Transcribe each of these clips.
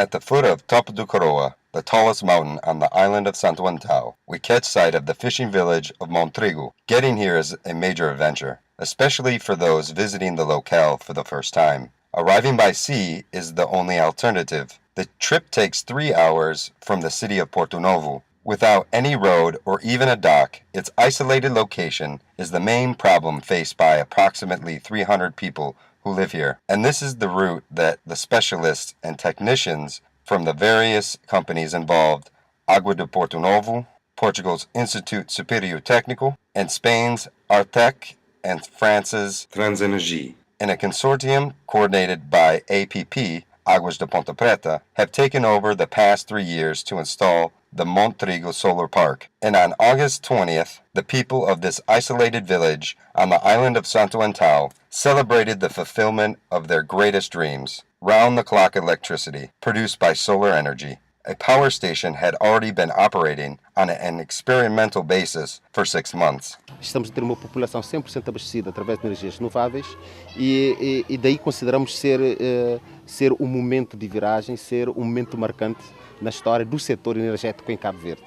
At the foot of Topo do Coroa, the tallest mountain on the island of Santo Antão, we catch sight of the fishing village of Monte Trigo. Getting here is a major adventure, especially for those visiting the locale for the first time. Arriving by sea is the only alternative. The trip takes 3 hours from the city of Porto Novo. Without any road or even a dock, its isolated location is the main problem faced by approximately 300 people who live here. And this is the route that the specialists and technicians from the various companies involved, Água de Porto Novo, Portugal's Institute Superior Técnico, and Spain's Artec and France's Transenergie, in a consortium coordinated by APP, Águas de Ponta Preta, have taken over the past 3 years to install the Monte Trigo Solar Park. And on August 20th, the people of this isolated village on the island of Santo Antão celebrated the fulfillment of their greatest dreams, round-the-clock electricity produced by solar energy. A power station had already been operating on an experimental basis for 6 months. Estamos a ter uma população 100% abastecida através de energias renováveis e daí consideramos ser um momento de viragem, ser um momento marcante na história do setor energético em Cabo Verde.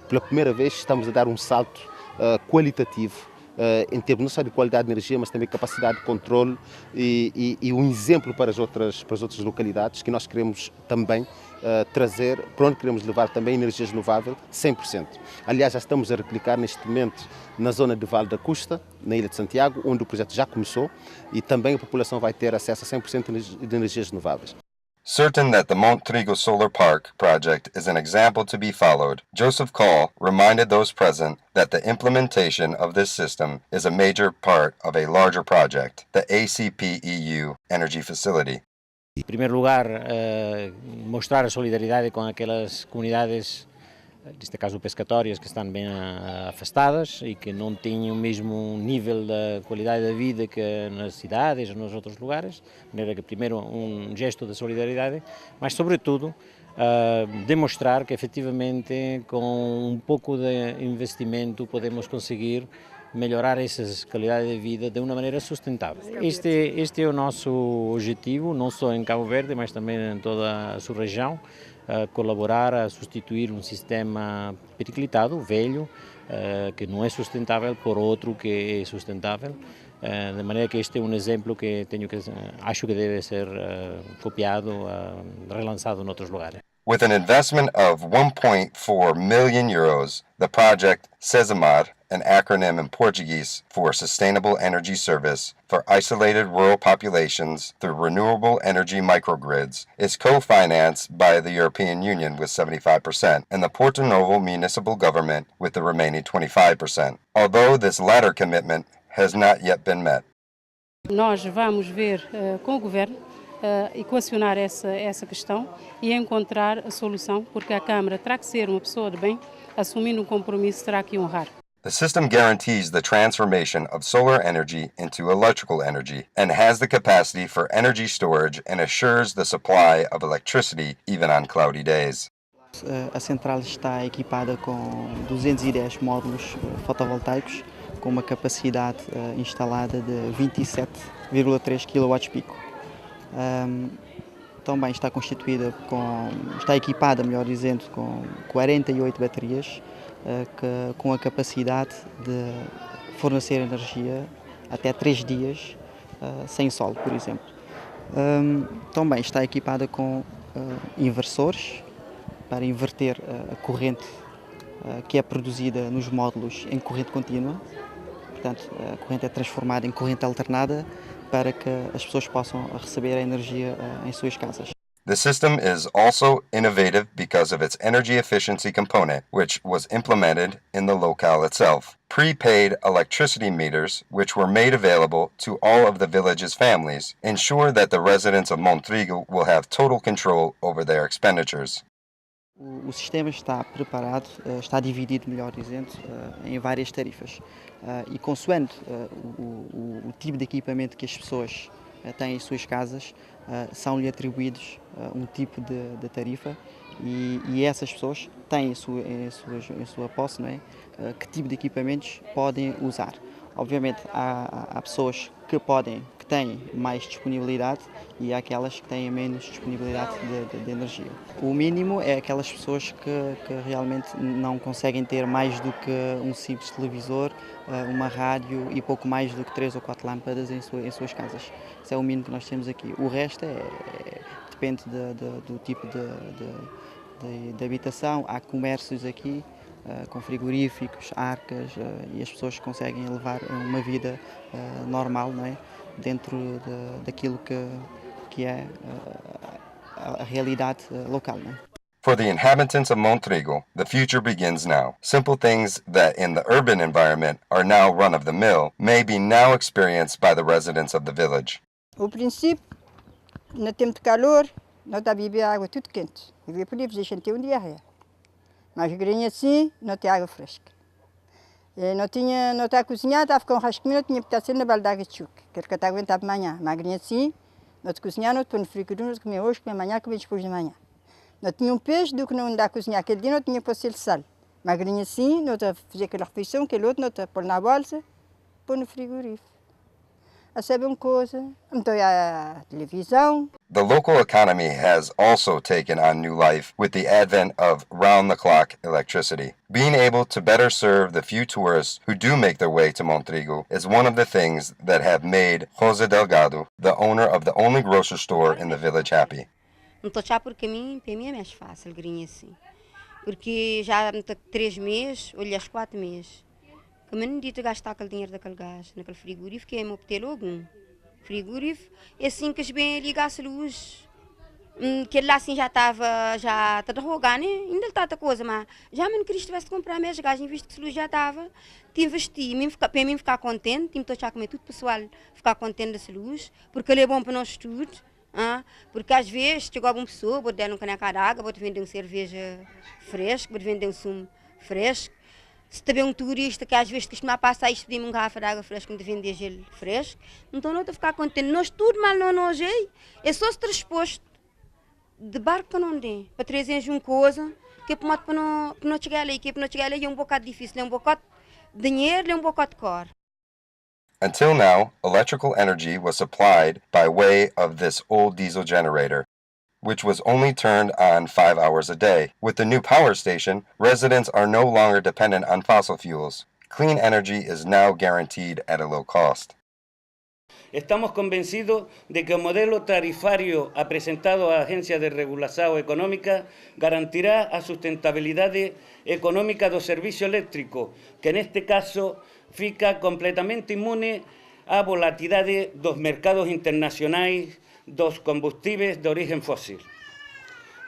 Pela primeira vez estamos a dar um salto qualitativo em termos não só de qualidade de energia, mas também capacidade de controle e um exemplo para as outras localidades que nós queremos também trazer, para onde queremos levar também energias renováveis 100%. Aliás, já estamos a replicar neste momento na zona de Vale da Custa, na Ilha de Santiago, onde o projeto já começou e também a população vai ter acesso a 100% de energias renováveis. Certain that the Monte Trigo Solar Park project is an example to be followed, Joseph Call reminded those present that the implementation of this system is a major part of a larger project, the ACP-EU Energy Facility. Em primeiro lugar, mostrar a solidariedade com aquelas comunidades, neste caso pescatórias, que estão bem afastadas e que não têm o mesmo nível de qualidade da vida que nas cidades ou nos outros lugares. De maneira que, primeiro, um gesto de solidariedade, mas, sobretudo, demonstrar que, efetivamente, com um pouco de investimento, podemos conseguir melhorar essa qualidade de vida de uma maneira sustentável. Este é o nosso objetivo, não só em Cabo Verde, mas também em toda a sua região, colaborar a substituir um sistema periclitado, velho, que não é sustentável, por outro que é sustentável, de maneira que este é um exemplo que acho que deve ser copiado, relançado em outros lugares. With an investment of 1.4 million euros, the project SESAMAR, an acronym in Portuguese for Sustainable Energy Service for Isolated Rural Populations through Renewable Energy Microgrids, is co-financed by the European Union with 75% and the Porto Novo municipal government with the remaining 25%, although this latter commitment has not yet been met. Nós vamos ver com o governo equacionar essa questão e encontrar a solução, porque a Câmara terá que ser uma pessoa de bem, assumindo um compromisso, terá que honrar. The system guarantees the transformation of solar energy into electrical energy and has the capacity for energy storage and assures the supply of electricity even on cloudy days. A central está equipada com 210 módulos fotovoltaicos com uma capacidade instalada de 27,3 kW. Também está está equipada, melhor dizendo, com 48 baterias com a capacidade de fornecer energia até 3 dias sem sol, por exemplo. Também está equipada com inversores para inverter a corrente que é produzida nos módulos em corrente contínua. Portanto, a corrente é transformada em corrente alternada para que as pessoas possam receber a energia em suas casas. The system is also innovative because of its energy efficiency component, which was implemented in the locale itself. Prepaid electricity meters, which were made available to all of the village's families, ensure that the residents of Monte Trigo will have total control over their expenditures. O sistema está preparado, está dividido, melhor dizendo, em várias tarifas. E consoante o tipo de equipamento que as pessoas têm em suas casas, são-lhe atribuídos um tipo de tarifa e essas pessoas têm em sua posse, não é? Que tipo de equipamentos podem usar. Obviamente há pessoas que têm mais disponibilidade e há aquelas que têm menos disponibilidade de energia. O mínimo é aquelas pessoas que realmente não conseguem ter mais do que um simples televisor, uma rádio e pouco mais do que 3 ou 4 lâmpadas em suas casas. Isso é o mínimo que nós temos aqui. O resto depende do tipo de habitação. Há comércios aqui com frigoríficos, arcas, e as pessoas conseguem levar uma vida normal, não é? Dentro daquilo que é a realidade local. Não é? For the inhabitants of Monte Trigo, the future begins now. Simple things that in the urban environment are now run-of-the-mill may be now experienced by the residents of the village. O princípio, no tempo de calor, nós está a beber água tudo quente. Beber por livre, deixa ter um diarreia. Mas grinha assim, não tem água fresca. Não está a cozinhar, está a ficar um rasquinho, não tinha que estar sendo na balda de água de chuca, que ele está a aguentar para amanhã. Mas grinha assim, não te cozinhar, não te põe no frigorífico, não te comer hoje, comer amanhã, comer depois de manhã. Não tinha um peixe, do que não dá a cozinhar aquele dia, não tinha que pôr sal. Mas grinha assim, não te fazer aquela refeição, aquele outro, não te pôr na bolsa, pôr no frigorífico. A saber uma coisa, então a televisão. The local economy has also taken on new life with the advent of round-the-clock electricity. Being able to better serve the few tourists who do make their way to Monte Trigo is one of the things that have made José Delgado, the owner of the only grocery store in the village, happy. Não estou já porque para mim é mais fácil, grinha assim. Porque já há 3 meses, olha, 4 meses. Que me não dito gastar aquele dinheiro daquele gás, naquele frigorífico, que é meu ter logo um frigorífico, é assim que bem ligasse a luz. Que ele lá assim já estava a rogar, né? Ainda está a coisa, mas já me não queria tivesse comprar mais gás, em vista que a luz já estava, te investi, para mim ficar contente, estou já a comer tudo pessoal, ficar contente dessa luz, porque ele é bom para nós tudo. Porque às vezes chegou uma pessoa, vou dar um caneca de água, vou te vender uma cerveja fresca, vou te vender um sumo fresco. Se também um turista que às vezes costuma passar isto, pedir-me uma garrafa de água fresca, me vender gelo fresco, então não estou a ficar contente. Nós tudo mal não hoje, é só se transposto de barco para não tem, para trazer uma coisa, que é para não chegar ali, que é para não chegar ali é um bocado difícil, é um bocado de dinheiro, é um bocado de cor. Until now, electrical energy was supplied by way of this old diesel generator, which was only turned on 5 hours a day. With the new power station, residents are no longer dependent on fossil fuels. Clean energy is now guaranteed at a low cost. Estamos convencidos de que el modelo tarifario presentado a Agencia de Regulação Económica garantirá a sustentabilidade económica do servicio eléctrico, que neste caso fica completamente inmune à volatilidade dos mercados internacionais dos combustíveis de origen fósil.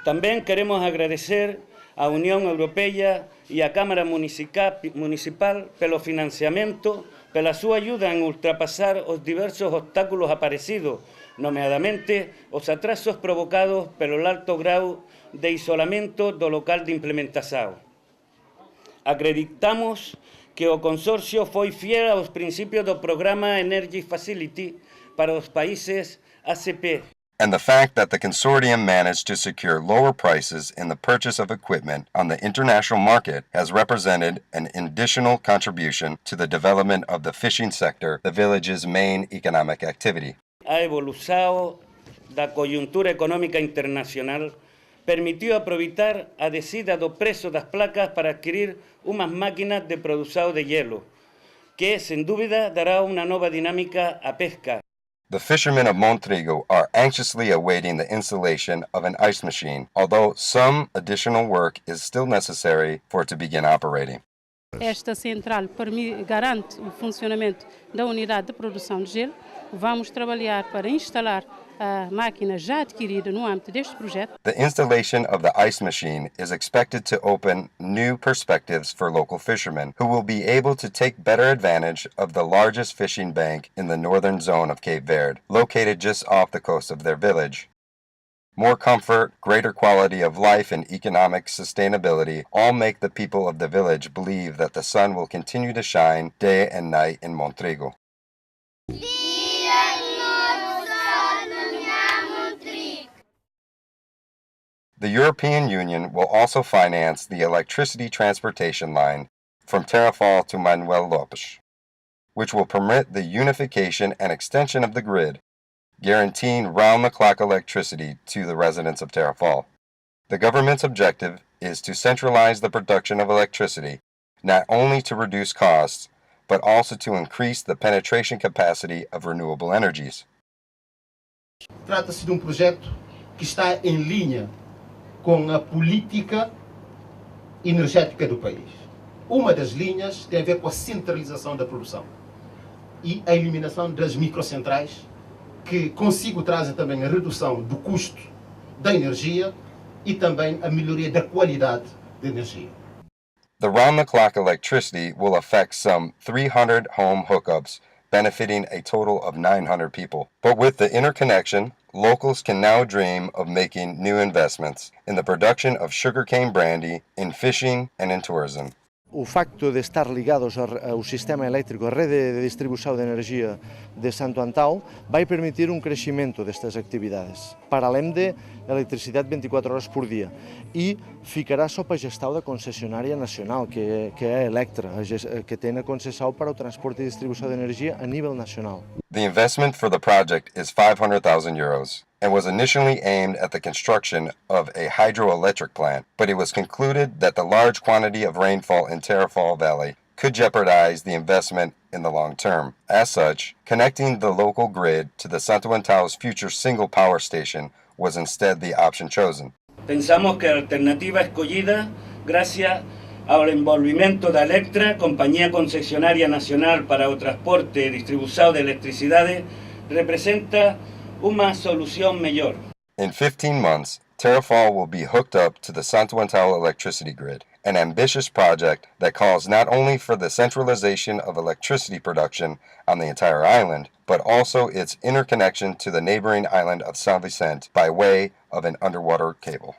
También queremos agradecer a Unión Europea y a Cámara Municipal pelo financiamento, pela súa ayuda en ultrapasar os diversos obstáculos aparecidos, nomeadamente os atrasos provocados pelo alto grau de isolamento do local de implementación. Acreditamos que o consorcio foi fiel aos principios do programa Energy Facility para os países ACP. And the fact that the consortium managed to secure lower prices in the purchase of equipment on the international market has represented an additional contribution to the development of the fishing sector, the village's main economic activity. A evolução da coyuntura económica internacional permitiu aproveitar a descida do preço das placas para adquirir umas máquinas de produção de hielo, que, sem dúvida, dará uma nova dinâmica à pesca. The fishermen of Monte Trigo are anxiously awaiting the installation of an ice machine, although some additional work is still necessary for it to begin operating. Esta central garante o funcionamento da unidade de produção de gelo. Vamos trabalhar para instalar a máquina já adquirida no âmbito deste projeto. The installation of the ice machine is expected to open new perspectives for local fishermen who will be able to take better advantage of the largest fishing bank in the northern zone of Cape Verde, located just off the coast of their village. More comfort, greater quality of life, and economic sustainability all make the people of the village believe that the sun will continue to shine day and night in Monte Trigo. The European Union will also finance the electricity transportation line from Tarrafal to Manuel, Lopes. which will permit the unification and extension of the grid, guaranteeing round-the-clock electricity to the residents of Tarrafal. The government's objective is to centralize the production of electricity, not only to reduce costs, but also to increase the penetration capacity of renewable energies. Trata-se de projeto que está em linha com a política energética do país. Uma das linhas tem a ver com a centralização da produção e a eliminação das microcentrais, que consigo trazem também a redução do custo da energia e também a melhoria da qualidade da energia. The round-the-clock electricity will affect some 300 home hookups, benefiting a total of 900 people. But with the interconnection, locals can now dream of making new investments in the production of sugarcane brandy, in fishing, and in tourism. O facto de estar ligados ao sistema elétrico, a rede de distribuição de energia de Santo Antão, vai permitir um crescimento destas atividades, para além de eletricidade 24 horas por dia. E ficará sob a gestão da concessionária nacional, que é a Electra, que tem a concessão para o transporte e distribuição de energia a nível nacional. The investment for the project is €500,000 and was initially aimed at the construction of a hydroelectric plant, but it was concluded that the large quantity of rainfall in Tarrafal Valley could jeopardize the investment in the long term. As such, connecting the local grid to the Santo Antão's future single power station was instead the option chosen. Pensamos que la alternativa escogida, gracias al envolvimiento de Electra, compañía concesionaria nacional para el transporte y distribución de electricidad, representa una solución mejor. In 15 months, Tarrafal will be hooked up to the Santo Antão electricity grid, an ambitious project that calls not only for the centralization of electricity production on the entire island, but also its interconnection to the neighboring island of São Vicente by way of an underwater cable.